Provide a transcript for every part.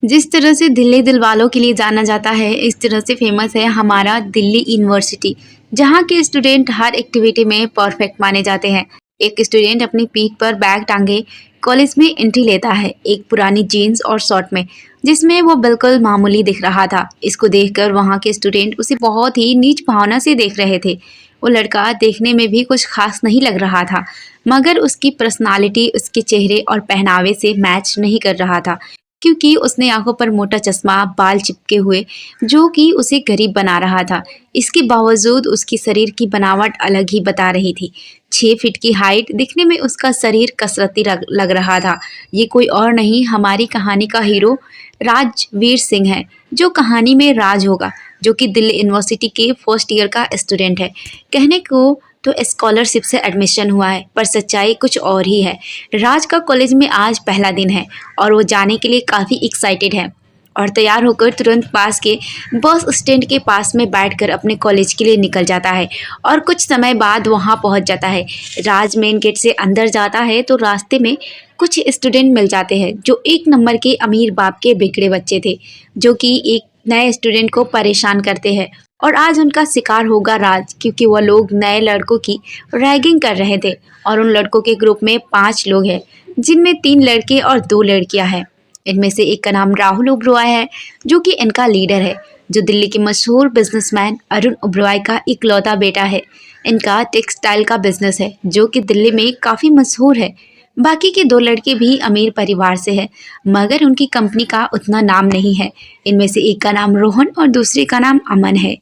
जिस तरह से दिल्ली दिलवालों के लिए जाना जाता है, इस तरह से फेमस है हमारा दिल्ली यूनिवर्सिटी, जहाँ के स्टूडेंट हर एक्टिविटी में परफेक्ट माने जाते हैं। एक स्टूडेंट अपनी पीठ पर बैग टांगे कॉलेज में एंट्री लेता है, एक पुरानी जीन्स और शॉर्ट में, जिसमें वो बिल्कुल मामूली दिख रहा था। इसको देखकर वहाँ के स्टूडेंट उसे बहुत ही नीच भावना से देख रहे थे। वो लड़का देखने में भी कुछ खास नहीं लग रहा था, मगर उसकी पर्सनालिटी उसके चेहरे और पहनावे से मैच नहीं कर रहा था, क्योंकि उसने आंखों पर मोटा चश्मा, बाल चिपके हुए, जो कि उसे गरीब बना रहा था। इसके बावजूद उसकी शरीर की बनावट अलग ही बता रही थी। 6 फीट की हाइट, दिखने में उसका शरीर कसरती लग रहा था। ये कोई और नहीं, हमारी कहानी का हीरो राजवीर सिंह है, जो कहानी में राज होगा, जो कि दिल्ली यूनिवर्सिटी के फर्स्ट ईयर का स्टूडेंट है। कहने को तो स्कॉलरशिप से एडमिशन हुआ है, पर सच्चाई कुछ और ही है। राज का कॉलेज में आज पहला दिन है और वो जाने के लिए काफ़ी एक्साइटेड है और तैयार होकर तुरंत पास के बस स्टैंड के पास में बैठकर अपने कॉलेज के लिए निकल जाता है और कुछ समय बाद वहाँ पहुँच जाता है। राज मेन गेट से अंदर जाता है तो रास्ते में कुछ स्टूडेंट मिल जाते हैं, जो एक नंबर के अमीर बाप के बिगड़े बच्चे थे, जो कि एक नए स्टूडेंट को परेशान करते हैं। और आज उनका शिकार होगा राज, क्योंकि वह लोग नए लड़कों की रैगिंग कर रहे थे। और उन लड़कों के ग्रुप में 5 लोग हैं, जिनमें 3 लड़के और 2 लड़कियां हैं। इनमें से एक का नाम राहुल ओबरॉय है, जो कि इनका लीडर है, जो दिल्ली के मशहूर बिजनेसमैन अरुण ओबरॉय का इकलौता बेटा है। इनका टेक्सटाइल का बिजनेस है, जो कि दिल्ली में काफ़ी मशहूर है। बाकी के 2 लड़के भी अमीर परिवार से हैं, मगर उनकी कंपनी का उतना नाम नहीं है। इनमें से एक का नाम रोहन और दूसरे का नाम अमन है।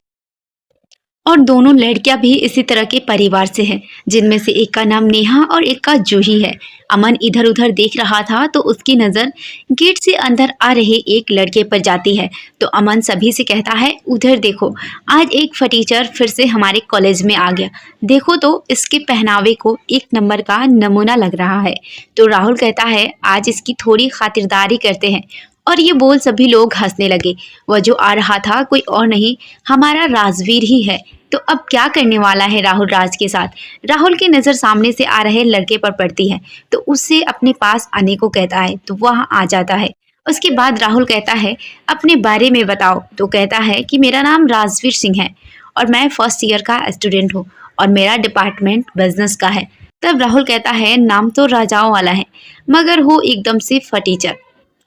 और दोनों लड़कियां भी इसी तरह के परिवार से हैं, जिनमें से एक का नाम नेहा और एक का जूही है। अमन इधर उधर देख रहा था तो उसकी नज़र गेट से अंदर आ रहे एक लड़के पर जाती है, तो अमन सभी से कहता है, उधर देखो, आज एक फटीचर फिर से हमारे कॉलेज में आ गया। देखो तो इसके पहनावे को एक नंबर का नमूना लग रहा है। तो राहुल कहता है, आज इसकी थोड़ी खातिरदारी करते हैं। और ये बोल सभी लोग हंसने लगे। वह जो आ रहा था कोई और नहीं, हमारा राजवीर ही है। तो अब क्या करने वाला है राहुल राज के साथ? राहुल की नज़र सामने से आ रहे लड़के पर पड़ती है, तो उससे अपने पास आने को कहता है, तो वह आ जाता है। उसके बाद राहुल कहता है, अपने बारे में बताओ। तो कहता है कि मेरा नाम राजवीर सिंह है और मैं फर्स्ट ईयर का स्टूडेंट हूँ और मेरा डिपार्टमेंट बिजनेस का है। तब राहुल कहता है, नाम तो राजाओं वाला है, मगर हो एकदम से फटीचर।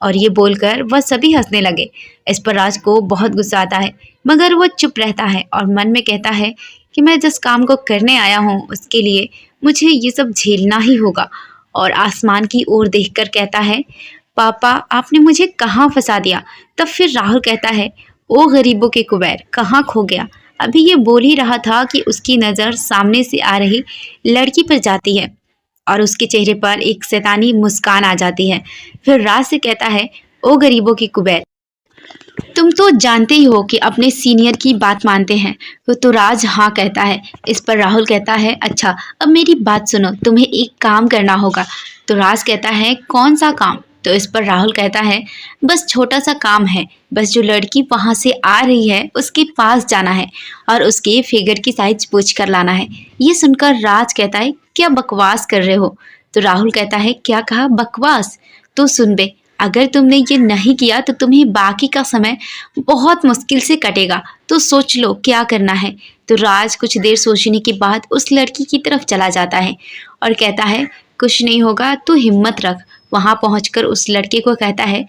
और ये बोलकर वह सभी हंसने लगे। इस पर राज को बहुत गुस्सा आता है, मगर वो चुप रहता है और मन में कहता है कि मैं जिस काम को करने आया हूँ उसके लिए मुझे ये सब झेलना ही होगा। और आसमान की ओर देखकर कहता है, पापा आपने मुझे कहाँ फंसा दिया? तब फिर राहुल कहता है, ओ गरीबों के कुबेर, कहाँ खो गया? अभी ये बोल ही रहा था कि उसकी नज़र सामने से आ रही लड़की पर जाती है और उसके चेहरे पर एक शैतानी मुस्कान आ जाती है। फिर राज से कहता है, ओ गरीबों की कुबेर, तुम तो जानते ही हो कि अपने सीनियर की बात मानते हैं। तो राज हाँ कहता है। इस पर राहुल कहता है, अच्छा अब मेरी बात सुनो, तुम्हें एक काम करना होगा। तो राज कहता है, कौन सा काम? तो इस पर राहुल कहता है, बस छोटा सा काम है, बस जो लड़की वहाँ से आ रही है उसके पास जाना है और उसके फिगर की साइज पूछ कर लाना है। ये सुनकर राज कहता है, क्या बकवास कर रहे हो? तो राहुल कहता है, क्या कहा बकवास? तो सुन बे, अगर तुमने ये नहीं किया तो तुम्हें बाकी का समय बहुत मुश्किल से कटेगा, तो सोच लो क्या करना है। तो राज कुछ देर सोचने के बाद उस लड़की की तरफ चला जाता है और कहता है, कुछ नहीं होगा, तू हिम्मत रख। वहाँ पहुँचकर उस लड़के को कहता है,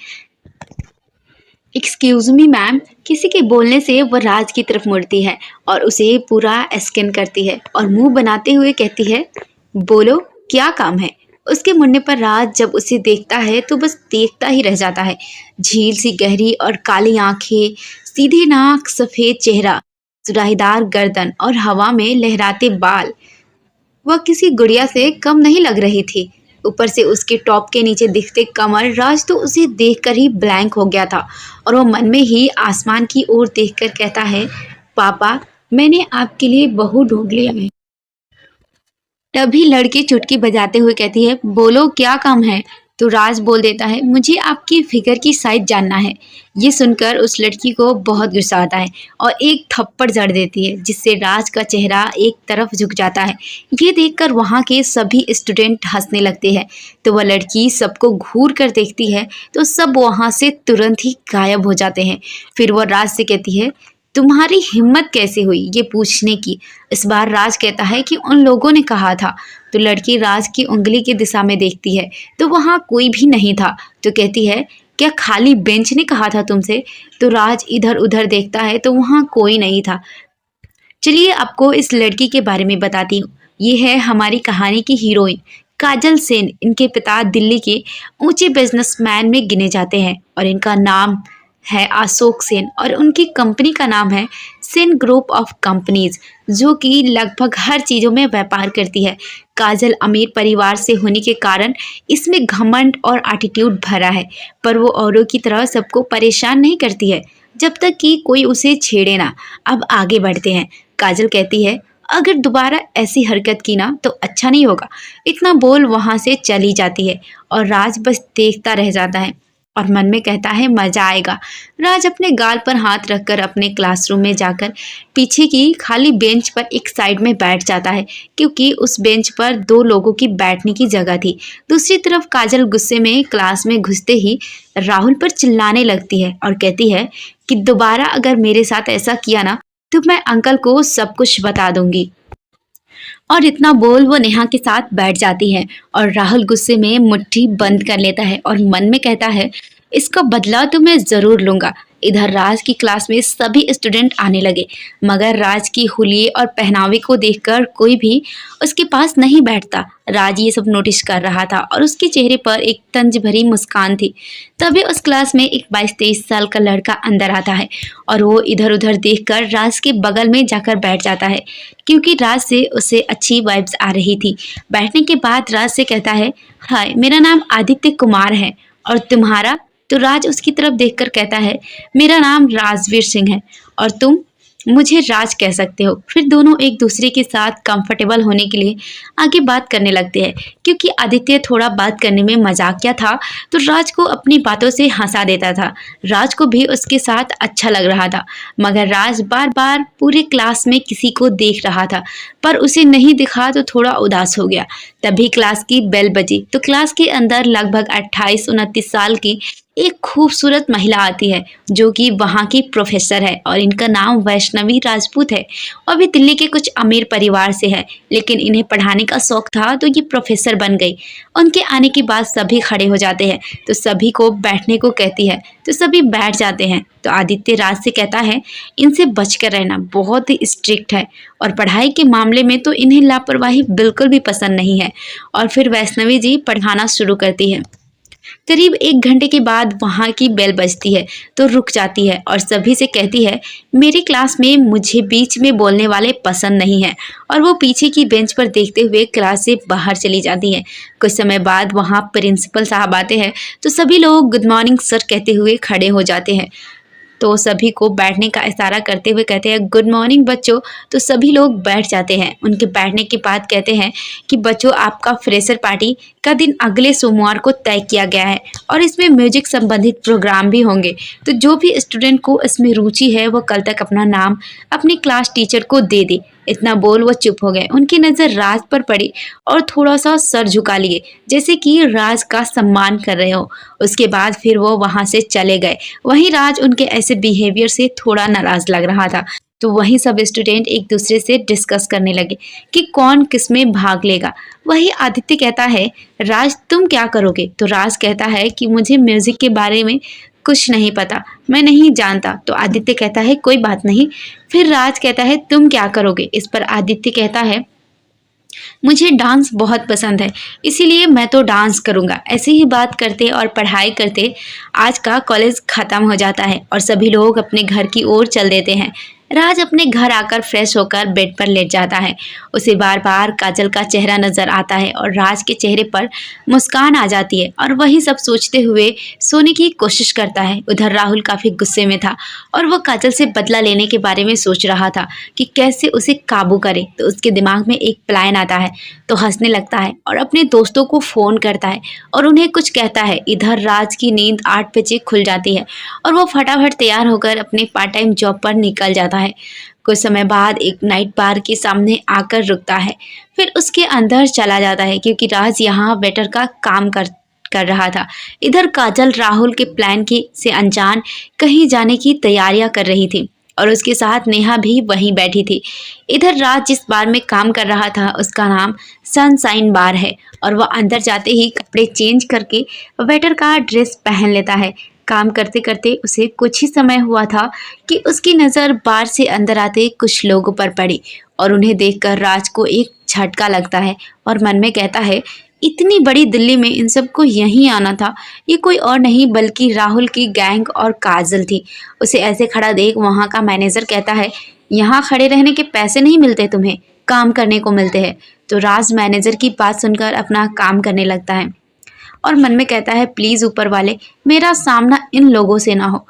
एक्सक्यूज मी मैम। किसी के बोलने से वह राज की तरफ मुड़ती है और उसे पूरा स्कैन करती है और मुंह बनाते हुए कहती है, बोलो क्या काम है? उसके मुड़ने पर राज जब उसे देखता है तो बस देखता ही रह जाता है। झील सी गहरी और काली आंखें, सीधी नाक, सफ़ेद चेहरा, सुराहीदार गर्दन और हवा में लहराते बाल, वह किसी गुड़िया से कम नहीं लग रही थी। ऊपर से उसके टॉप के नीचे दिखते कमर, राज तो उसे देखकर ही ब्लैंक हो गया था और वह मन में ही आसमान की ओर देखकर कहता है, पापा मैंने आपके लिए बहू ढूंढ लिया है। तभी लड़की चुटकी बजाते हुए कहती है, बोलो क्या काम है? तो राज बोल देता है, मुझे आपकी फिगर की साइज जानना है। ये सुनकर उस लड़की को बहुत गुस्सा आता है और एक थप्पड़ जड़ देती है, जिससे राज का चेहरा एक तरफ झुक जाता है। ये देखकर वहाँ के सभी स्टूडेंट हंसने लगते हैं। तो वह लड़की सबको घूर कर देखती है तो सब वहाँ से तुरंत ही गायब हो जाते हैं। फिर वह राज से कहती है, तुम्हारी हिम्मत कैसे हुई ये पूछने की। इस बार राज कहता है कि उन लोगों ने कहा था। तो लड़की राज की उंगली की दिशा में देखती है तो वहाँ कोई भी नहीं था। तो कहती है, क्या खाली बेंच ने कहा था तुमसे? तो राज इधर उधर देखता है तो वहाँ कोई नहीं था। चलिए आपको इस लड़की के बारे में बताती हूँ। ये है हमारी कहानी की हीरोइन काजल सेन। इनके पिता दिल्ली के ऊंचे बिजनेसमैन में गिने जाते हैं और इनका नाम है अशोक सेन और उनकी कंपनी का नाम है सेन ग्रुप ऑफ कंपनीज, जो कि लगभग हर चीज़ों में व्यापार करती है। काजल अमीर परिवार से होने के कारण इसमें घमंड और एटीट्यूड भरा है, पर वो औरों की तरह सबको परेशान नहीं करती है जब तक कि कोई उसे छेड़े ना। अब आगे बढ़ते हैं। काजल कहती है, अगर दोबारा ऐसी हरकत की ना तो अच्छा नहीं होगा। इतना बोल वहाँ से चली जाती है और राज बस देखता रह जाता है और मन में कहता है, मजा आएगा। राज अपने गाल पर हाथ रखकर अपने क्लासरूम में जाकर पीछे की खाली बेंच पर एक साइड में बैठ जाता है, क्योंकि उस बेंच पर दो लोगों की बैठने की जगह थी। दूसरी तरफ काजल गुस्से में क्लास में घुसते ही राहुल पर चिल्लाने लगती है और कहती है कि दोबारा अगर मेरे साथ ऐसा किया ना तो मैं अंकल को सब कुछ बता दूंगी। और इतना बोल वो नेहा के साथ बैठ जाती है और राहुल गुस्से में मुट्ठी बंद कर लेता है और मन में कहता है, इसका बदला तो मैं ज़रूर लूँगा। इधर राज की क्लास में सभी स्टूडेंट आने लगे, मगर राज की हुलिये और पहनावे को देखकर कोई भी उसके पास नहीं बैठता। राज ये सब नोटिस कर रहा था और उसके चेहरे पर एक तंज भरी मुस्कान थी। तभी उस क्लास में एक 22-23 साल का लड़का अंदर आता है और वो इधर उधर देखकर राज के बगल में जाकर बैठ जाता है, क्योंकि राज से उसे अच्छी वाइब्स आ रही थी। बैठने के बाद राज से कहता है, हाय मेरा नाम आदित्य कुमार है और तुम्हारा? तो राज उसकी तरफ देखकर कहता है, मेरा नाम राजवीर सिंह है और तुम? मुझे राज कह सकते हो। फिर दोनों एक दूसरे के साथ कंफर्टेबल होने के लिए आगे बात करने लगते हैं। क्योंकि आदित्य थोड़ा बात करने में मजाकिया था तो राज को अपनी बातों से हंसा देता था। राज को भी उसके साथ अच्छा लग रहा था, मगर राज बार बार पूरे क्लास में किसी को देख रहा था, पर उसे नहीं दिखा तो थोड़ा उदास हो गया। तभी क्लास की बेल बजी तो क्लास के अंदर लगभग 28-29 साल की एक खूबसूरत महिला आती है, जो कि वहाँ की प्रोफेसर है और इनका नाम वैष्णवी राजपूत है और भी दिल्ली के कुछ अमीर परिवार से है, लेकिन इन्हें पढ़ाने का शौक था तो ये प्रोफेसर बन गई। उनके आने के बाद सभी खड़े हो जाते हैं तो सभी को बैठने को कहती है तो सभी बैठ जाते हैं। तो आदित्य राज से कहता है, इनसे बचकर रहना, बहुत ही स्ट्रिक्ट है और पढ़ाई के मामले में तो इन्हें लापरवाही बिल्कुल भी पसंद नहीं है। और फिर वैष्णवी जी पढ़ाना शुरू करती है। करीब 1 घंटे के बाद वहाँ की बेल बजती है तो रुक जाती है और सभी से कहती है, मेरी क्लास में मुझे बीच में बोलने वाले पसंद नहीं हैं। और वो पीछे की बेंच पर देखते हुए क्लास से बाहर चली जाती हैं। कुछ समय बाद वहाँ प्रिंसिपल साहब आते हैं तो सभी लोग गुड मॉर्निंग सर कहते हुए खड़े हो जाते हैं। तो सभी को बैठने का इशारा करते हुए कहते हैं, गुड मॉर्निंग बच्चों। तो सभी लोग बैठ जाते हैं। उनके बैठने के बाद कहते हैं कि बच्चों, आपका फ्रेशर पार्टी का दिन अगले सोमवार को तय किया गया है और इसमें म्यूजिक संबंधित प्रोग्राम भी होंगे। तो जो भी स्टूडेंट को इसमें रुचि है वो कल तक अपना नाम अपनी क्लास टीचर को दे दे। इतना बोल वो चुप हो गए। उनकी नज़र राज पर पड़ी और थोड़ा सा सर झुका लिए, जैसे कि राज का सम्मान कर रहे हो। उसके बाद फिर वो वहाँ से चले गए। वहीं राज उनके ऐसे बिहेवियर से थोड़ा नाराज लग रहा था। तो वहीं सब स्टूडेंट एक दूसरे से डिस्कस करने लगे कि कौन किस में भाग लेगा। वही आदित्य कहता है, राज तुम क्या करोगे? तो राज कहता है कि मुझे म्यूजिक के बारे में कुछ नहीं पता, मैं नहीं जानता। तो आदित्य कहता है कोई बात नहीं। फिर राज कहता है तुम क्या करोगे? इस पर आदित्य कहता है मुझे डांस बहुत पसंद है, इसीलिए मैं तो डांस करूँगा। ऐसे ही बात करते और पढ़ाई करते आज का कॉलेज ख़त्म हो जाता है और सभी लोग अपने घर की ओर चल देते हैं। राज अपने घर आकर फ्रेश होकर बेड पर लेट जाता है। उसे बार बार काजल का चेहरा नजर आता है और राज के चेहरे पर मुस्कान आ जाती है और वही सब सोचते हुए सोने की कोशिश करता है। उधर राहुल काफी गुस्से में था और वो काजल से बदला लेने के बारे में सोच रहा था कि कैसे उसे काबू करे। तो उसके दिमाग में एक प्लान आता है, तो हंसने लगता है और अपने दोस्तों को फोन करता है और उन्हें कुछ कहता है। इधर राज की नींद 8 बजे खुल जाती है और वो फटाफट तैयार होकर अपने पार्ट टाइम जॉब पर निकल जाता है। कुछ समय बाद एक नाइट बार के सामने आकर रुकता है, फिर उसके अंदर चला जाता है क्योंकि राज यहाँ वेटर का काम कर रहा था। इधर काजल राहुल के प्लान की से अनजान कहीं जाने की तैयारियां कर रही थी और उसके साथ नेहा भी वहीं बैठी थी। इधर राज जिस बार में काम कर रहा था उसका नाम सनशाइन बार है और वह अंदर जाते ही कपड़े चेंज करके वेटर का ड्रेस पहन लेता है। काम करते करते उसे कुछ ही समय हुआ था कि उसकी नज़र बार से अंदर आते कुछ लोगों पर पड़ी और उन्हें देखकर राज को एक झटका लगता है और मन में कहता है, इतनी बड़ी दिल्ली में इन सबको यहीं आना था। ये कोई और नहीं बल्कि राहुल की गैंग और काजल थी। उसे ऐसे खड़ा देख वहाँ का मैनेजर कहता है, यहाँ खड़े रहने के पैसे नहीं मिलते तुम्हें, काम करने को मिलते हैं। तो राज मैनेजर की बात सुनकर अपना काम करने लगता है और मन में कहता है, प्लीज़ ऊपर वाले मेरा सामना इन लोगों से ना हो।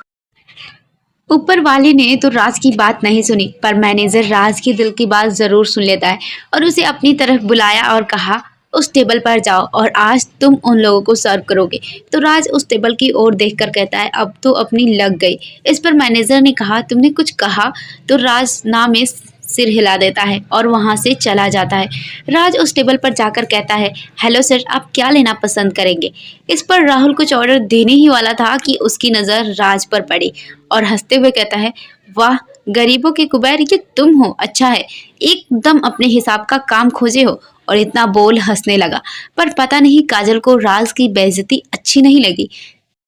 ऊपर वाले ने तो राज की बात नहीं सुनी, पर मैनेजर राज की दिल की बात ज़रूर सुन लेता है और उसे अपनी तरफ बुलाया और कहा, उस टेबल पर जाओ और आज तुम उन लोगों को सर्व करोगे। तो राज उस टेबल की ओर देखकर कहता है, अब तो अपनी लग गई। इस पर मैनेजर ने कहा, तुमने कुछ कहा? तो राज ना में सिर हिला देता है और वहां से चला जाता है। राज उस टेबल पर जाकर कहता है, हेलो सर, आप क्या लेना पसंद करेंगे? इस पर राहुल कुछ ऑर्डर देने ही वाला था कि उसकी नज़र राज पर पड़ी और हंसते हुए कहता है, वाह गरीबों के कुबेर, ये तुम हो? अच्छा है, एकदम अपने हिसाब का काम खोजे हो। और इतना बोल हंसने लगा, पर पता नहीं काजल को राज की बेइज्जती अच्छी नहीं लगी,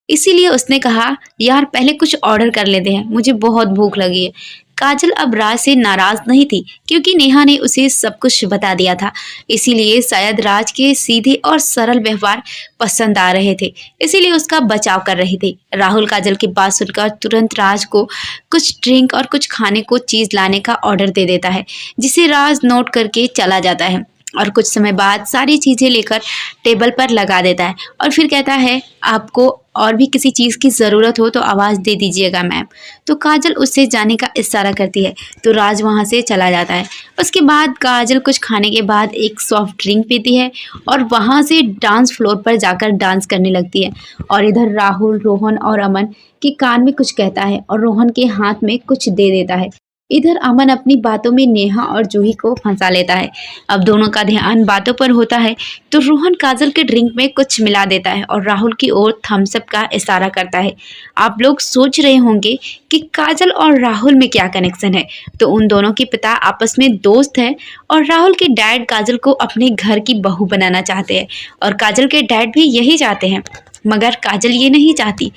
इसीलिए उसने कहा, यार पहले कुछ ऑर्डर कर लेते हैं, मुझे बहुत भूख लगी है। काजल अब राज से नाराज नहीं थी क्योंकि नेहा ने उसे सब कुछ बता दिया था, इसीलिए शायद राज के सीधे और सरल व्यवहार पसंद आ रहे थे, इसीलिए उसका बचाव कर रही थी। राहुल काजल की बात सुनकर तुरंत राज को कुछ ड्रिंक और कुछ खाने को चीज़ लाने का ऑर्डर दे देता है, जिसे राज नोट करके चला जाता है और कुछ समय बाद सारी चीज़ें लेकर टेबल पर लगा देता है और फिर कहता है, आपको और भी किसी चीज़ की ज़रूरत हो तो आवाज़ दे दीजिएगा मैम। तो काजल उससे जाने का इशारा करती है, तो राज वहाँ से चला जाता है। उसके बाद काजल कुछ खाने के बाद एक सॉफ्ट ड्रिंक पीती है और वहाँ से डांस फ्लोर पर जाकर डांस करने लगती है। और इधर राहुल, रोहन और अमन के कान में कुछ कहता है और रोहन के हाथ में कुछ दे देता है। इधर अमन अपनी बातों में नेहा और जूही को फंसा लेता है। अब दोनों का ध्यान बातों पर होता है तो रोहन काजल के ड्रिंक में कुछ मिला देता है और राहुल की ओर थम्स अप का इशारा करता है। आप लोग सोच रहे होंगे कि काजल और राहुल में क्या कनेक्शन है, तो उन दोनों के पिता आपस में दोस्त हैं और राहुल के डैड काजल को अपने घर की बहू बनाना चाहते हैं और काजल के डैड भी यही चाहते हैं, मगर काजल ये नहीं चाहती।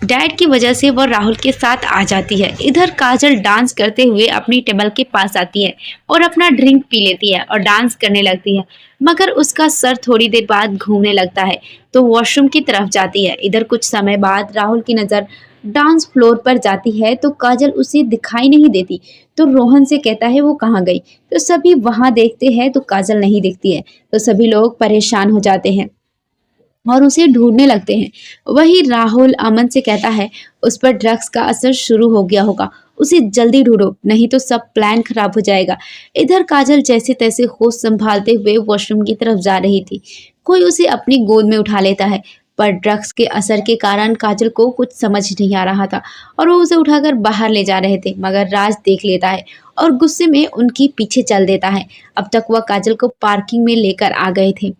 डैड की वजह से वह राहुल के साथ आ जाती है। इधर काजल डांस करते हुए अपनी टेबल के पास आती है और अपना ड्रिंक पी लेती है और डांस करने लगती है, मगर उसका सर थोड़ी देर बाद घूमने लगता है तो वॉशरूम की तरफ जाती है। इधर कुछ समय बाद राहुल की नज़र डांस फ्लोर पर जाती है तो काजल उसे दिखाई नहीं देती, तो रोहन से कहता है वो कहाँ गई। तो सभी वहाँ देखते हैं तो काजल नहीं दिखती है, तो सभी लोग परेशान हो जाते हैं और उसे ढूंढने लगते हैं। वही राहुल अमन से कहता है, उस पर ड्रग्स का असर शुरू हो गया होगा, उसे जल्दी ढूंढो नहीं तो सब प्लान खराब हो जाएगा। इधर काजल जैसे तैसे होश संभालते हुए वॉशरूम की तरफ जा रही थी, कोई उसे अपनी गोद में उठा लेता है, पर ड्रग्स के असर के कारण काजल को कुछ समझ नहीं आ रहा था और वो उसे उठाकर बाहर ले जा रहे थे, मगर राज देख लेता है और गुस्से में उनके पीछे चल देता है। अब तक वह काजल को पार्किंग में लेकर आ गए थे।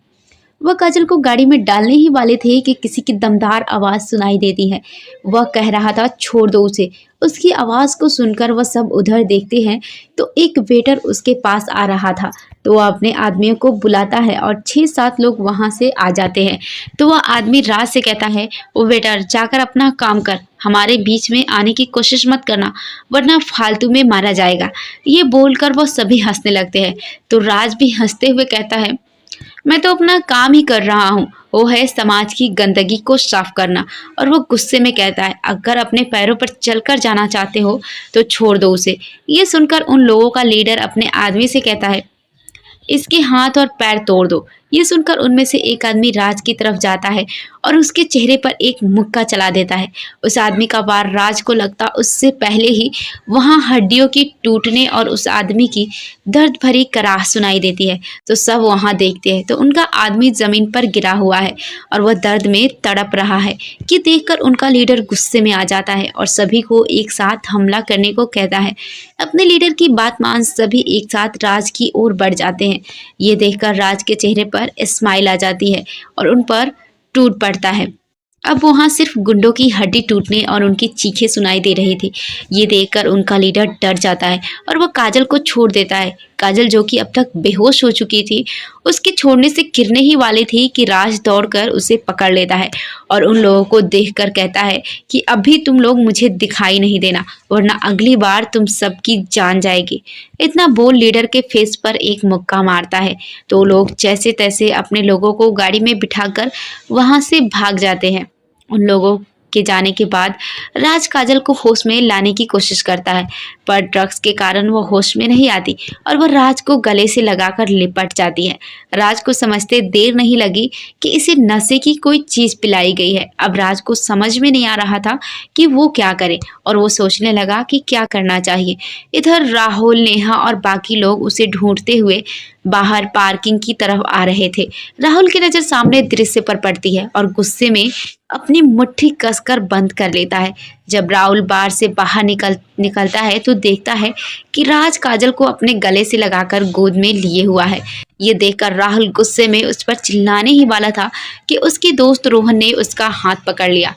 वह काजल को गाड़ी में डालने ही वाले थे कि किसी की दमदार आवाज़ सुनाई देती है। वह कह रहा था, छोड़ दो उसे। उसकी आवाज़ को सुनकर वह सब उधर देखते हैं तो एक वेटर उसके पास आ रहा था, तो वह अपने आदमियों को बुलाता है और 6-7 लोग वहां से आ जाते हैं। तो वह आदमी राज से कहता है, वो वेटर जाकर अपना काम कर, हमारे बीच में आने की कोशिश मत करना वरना फालतू में मारा जाएगा। ये बोलकर वह सभी हंसने लगते हैं, तो राज भी हंसते हुए कहता है, मैं तो अपना काम ही कर रहा हूँ, वो है समाज की गंदगी को साफ करना। और वो गुस्से में कहता है, अगर अपने पैरों पर चलकर जाना चाहते हो तो छोड़ दो उसे। ये सुनकर उन लोगों का लीडर अपने आदमी से कहता है, इसके हाथ और पैर तोड़ दो। ये सुनकर उनमें से एक आदमी राज की तरफ जाता है और उसके चेहरे पर एक मुक्का चला देता है। उस आदमी का वार राज को लगता उससे पहले ही वहां हड्डियों की टूटने और उस आदमी की दर्द भरी कराह सुनाई देती है। तो सब वहां देखते हैं तो उनका आदमी जमीन पर गिरा हुआ है और वह दर्द में तड़प रहा है कि देखकर उनका लीडर गुस्से में आ जाता है और सभी को एक साथ हमला करने को कहता है। अपने लीडर की बात मान सभी एक साथ राज की ओर बढ़ जाते हैं। ये देखकर राज के चेहरे पर स्माइल आ जाती है और उन पर टूट पड़ता है। अब वहां सिर्फ गुंडों की हड्डी टूटने और उनकी चीखें सुनाई दे रही थी। ये देखकर उनका लीडर डर जाता है और वह काजल को छोड़ देता है। काजल जो कि अब तक बेहोश हो चुकी थी, उसके छोड़ने से गिरने ही वाली थी कि राज दौड़कर उसे पकड़ लेता है और उन लोगों को देखकर कहता है कि अभी तुम लोग मुझे दिखाई नहीं देना, वरना अगली बार तुम सबकी जान जाएगी। इतना बोल लीडर के फेस पर एक मुक्का मारता है तो लोग जैसे तैसे अपने लोगों को गाड़ी में बिठाकर वहां से भाग जाते हैं। उन लोगों के जाने के बाद राज काजल को होश में लाने की कोशिश करता है, पर ड्रग्स के कारण वो होश में नहीं आती और वह राज को गले से लगाकर लिपट जाती है। राज को समझते देर नहीं लगी कि इसे नशे की कोई चीज पिलाई गई है। अब राज को समझ में नहीं आ रहा था कि वो क्या करे और वो सोचने लगा कि क्या करना चाहिए। इधर राहुल, नेहा और बाकी लोग उसे ढूंढते हुए बाहर पार्किंग की तरफ आ रहे थे। राहुल की नजर सामने दृश्य पर पड़ती है और गुस्से में अपनी मुट्ठी कसकर बंद कर लेता है। जब राहुल बार से बाहर निकलता है तो देखता है कि राज काजल को अपने गले से लगाकर गोद में लिए हुआ है। ये देखकर राहुल गुस्से में उस पर चिल्लाने ही वाला था कि उसके दोस्त रोहन ने उसका हाथ पकड़ लिया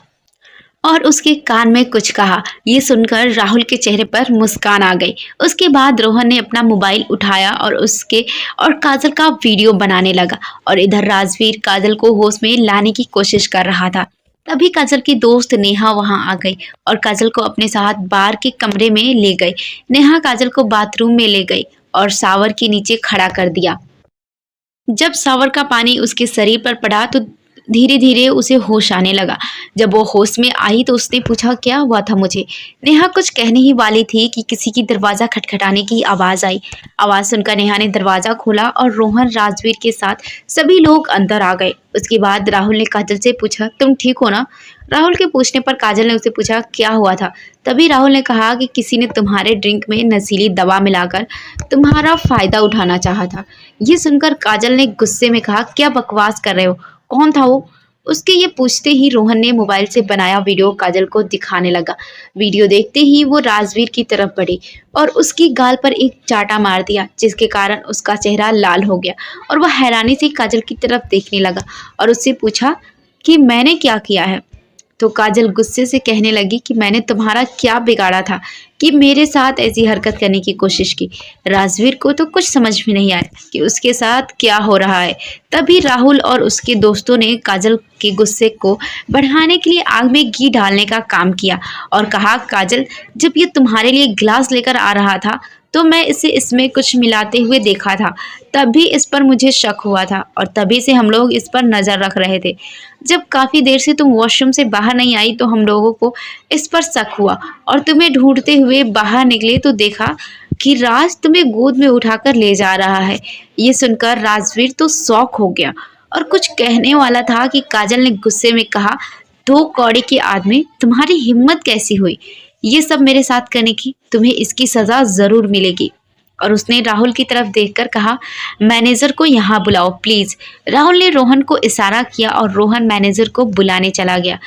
और उसके कान में कुछ कहा। ये सुनकर राहुल के चेहरे पर मुस्कान आ गई। उसके बाद रोहन ने अपना मोबाइल उठाया और काजल का वीडियो बनाने लगा और इधर राजवीर काजल को होश में लाने की कोशिश कर रहा था। तभी काजल की दोस्त नेहा वहां आ गई और काजल को अपने साथ बार के कमरे में ले गई। नेहा काजल को बाथरूम में ले गई और शावर के नीचे खड़ा कर दिया। जब शावर का पानी उसके शरीर पर पड़ा तो धीरे धीरे उसे होश आने लगा। जब वो होश में आई तो उसने पूछा, क्या हुआ था मुझे। नेहा कुछ कहने ही वाली थी कि किसी की दरवाजा खटखटाने की आवाज आई। आवाज सुनकर नेहा ने दरवाजा खोला और रोहन, राजवीर के साथ सभी लोग अंदर आ गए। उसके बाद राहुल ने काजल से पूछा, तुम ठीक हो ना। राहुल के पूछने पर काजल ने उसे पूछा, क्या हुआ था। तभी राहुल ने कहा कि किसी ने तुम्हारे ड्रिंक में नशीली दवा मिलाकर तुम्हारा फायदा उठाना चाहा था। ये सुनकर काजल ने गुस्से में कहा, क्या बकवास कर रहे हो, कौन था वो। उसके ये पूछते ही रोहन ने मोबाइल से बनाया वीडियो काजल को दिखाने लगा। वीडियो देखते ही वो राजवीर की तरफ बढ़ी और उसकी गाल पर एक चाटा मार दिया, जिसके कारण उसका चेहरा लाल हो गया और वह हैरानी से काजल की तरफ देखने लगा और उससे पूछा कि मैंने क्या किया है। तो काजल गुस्से से कहने लगी कि मैंने तुम्हारा क्या बिगाड़ा था कि मेरे साथ ऐसी हरकत करने की कोशिश की। राजवीर को तो कुछ समझ में नहीं आया कि उसके साथ क्या हो रहा है। तभी राहुल और उसके दोस्तों ने काजल के गुस्से को बढ़ाने के लिए आग में घी डालने का काम किया और कहा, काजल, जब ये तुम्हारे लिए गिलास लेकर आ रहा था तो मैं इसे इसमें कुछ मिलाते हुए देखा था, तभी इस पर मुझे शक हुआ था और तभी से हम लोग इस पर नज़र रख रहे थे। जब काफ़ी देर से तुम वॉशरूम से बाहर नहीं आई तो हम लोगों को इस पर शक हुआ और तुम्हें ढूंढते हुए बाहर निकले तो देखा कि राज तुम्हें गोद में उठाकर ले जा रहा है। ये सुनकर राजवीर तो शॉक हो गया और कुछ कहने वाला था कि काजल ने गुस्से में कहा, दो कौड़ी के आदमी, तुम्हारी हिम्मत कैसी हुई ये सब मेरे साथ करने की, तुम्हें इसकी सज़ा ज़रूर मिलेगी। और उसने राहुल की तरफ देखकर कहा, मैनेजर को यहाँ बुलाओ प्लीज़। राहुल ने रोहन को इशारा किया और रोहन मैनेजर को बुलाने चला गया।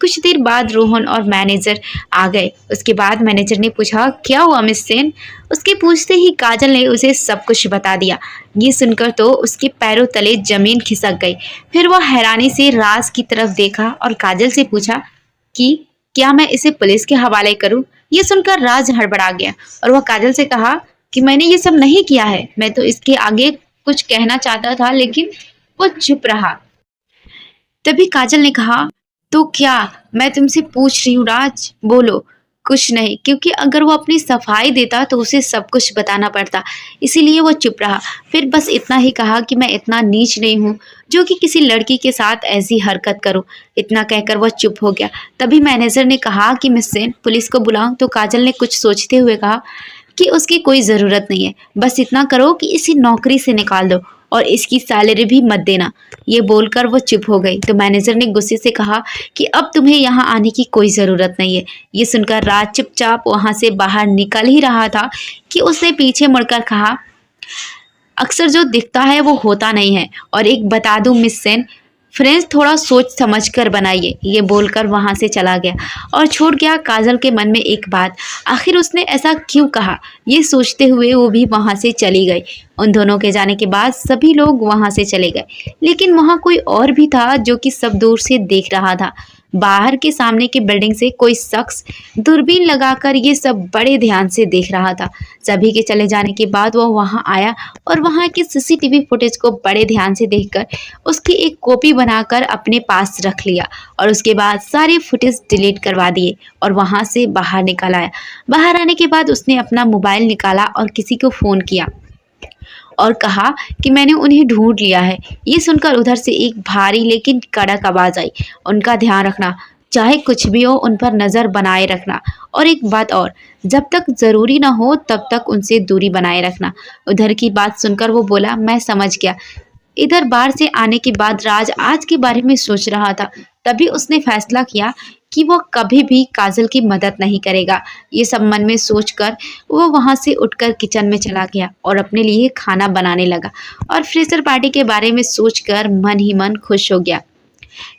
कुछ देर बाद रोहन और मैनेजर आ गए। उसके बाद मैनेजर ने पूछा, क्या हुआ मिस सेन। उसके पूछते ही काजल ने उसे सब कुछ बता दिया। ये सुनकर तो उसके पैरों तले जमीन खिसक गई। फिर वह हैरानी से राज की तरफ देखा और काजल से पूछा कि क्या मैं इसे पुलिस के हवाले करूं। ये सुनकर राज हड़बड़ा गया और वह काजल से कहा कि मैंने ये सब नहीं किया है, मैं तो इसके आगे कुछ कहना चाहता था लेकिन वो चुप रहा। तभी काजल ने कहा, तो क्या, मैं तुमसे पूछ रही हूँ राज, बोलो, कुछ नहीं, क्योंकि अगर वो अपनी सफाई देता तो उसे सब कुछ बताना पड़ता, इसीलिए वो चुप रहा। फिर बस इतना ही कहा कि मैं इतना नीच नहीं हूँ जो कि किसी लड़की के साथ ऐसी हरकत करूँ। इतना कहकर वो चुप हो गया। तभी मैनेजर ने कहा कि मिस सेन, पुलिस को बुलाऊं? तो काजल ने कुछ सोचते हुए कहा कि उसकी कोई ज़रूरत नहीं है, बस इतना करो कि इसे नौकरी से निकाल दो और इसकी सैलरी भी मत देना। ये बोलकर वो चुप हो गई। तो मैनेजर ने गुस्से से कहा कि अब तुम्हें यहाँ आने की कोई ज़रूरत नहीं है। ये सुनकर राज चुपचाप वहाँ से बाहर निकल ही रहा था कि उसने पीछे मुड़कर कहा, अक्सर जो दिखता है वो होता नहीं है। और एक बता दूं मिस सेन, फ्रेंड्स थोड़ा सोच समझ कर बनाइए। ये बोलकर वहाँ से चला गया और छोड़ गया काजल के मन में एक बात, आखिर उसने ऐसा क्यों कहा? ये सोचते हुए वो भी वहाँ से चली गई। उन दोनों के जाने के बाद सभी लोग वहाँ से चले गए, लेकिन वहाँ कोई और भी था जो कि सब दूर से देख रहा था। बाहर के सामने की बिल्डिंग से कोई शख्स दूरबीन लगाकर ये सब बड़े ध्यान से देख रहा था। सभी के चले जाने के बाद वह वहां आया और वहां की सीसीटीवी फुटेज को बड़े ध्यान से देखकर उसकी एक कॉपी बनाकर अपने पास रख लिया और उसके बाद सारे फुटेज डिलीट करवा दिए और वहां से बाहर निकल आया। बाहर आने के बाद उसने अपना मोबाइल निकाला और किसी को फ़ोन किया और कहा कि मैंने उन्हें ढूंढ लिया है। ये सुनकर उधर से एक भारी लेकिन कड़क आवाज़ आई, उनका ध्यान रखना, चाहे कुछ भी हो उन पर नज़र बनाए रखना, और एक बात और, जब तक ज़रूरी ना हो तब तक उनसे दूरी बनाए रखना। उधर की बात सुनकर वो बोला, मैं समझ गया। इधर बाहर से आने के बाद राज आज के बारे में सोच रहा था। तभी उसने फैसला किया कि वो कभी भी काजल की मदद नहीं करेगा। ये सब मन में सोचकर वो वहाँ से उठकर किचन में चला गया और अपने लिए खाना बनाने लगा और फ्रेशर पार्टी के बारे में सोचकर मन ही मन खुश हो गया।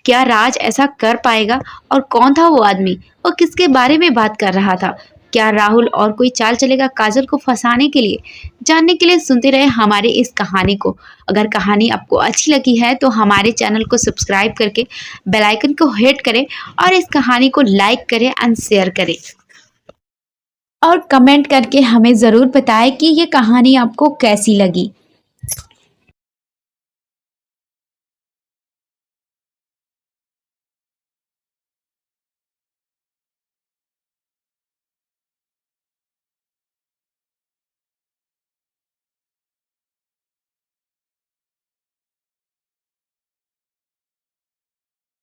क्या राज ऐसा कर पाएगा? और कौन था वो आदमी? और किसके बारे में बात कर रहा था? क्या राहुल और कोई चाल चलेगा काजल को फंसाने के लिए? जानने के लिए सुनते रहे हमारे इस कहानी को। अगर कहानी आपको अच्छी लगी है तो हमारे चैनल को सब्सक्राइब करके बेल आइकन को हिट करें और इस कहानी को लाइक करें एंड शेयर करें और कमेंट करके हमें ज़रूर बताएं कि ये कहानी आपको कैसी लगी।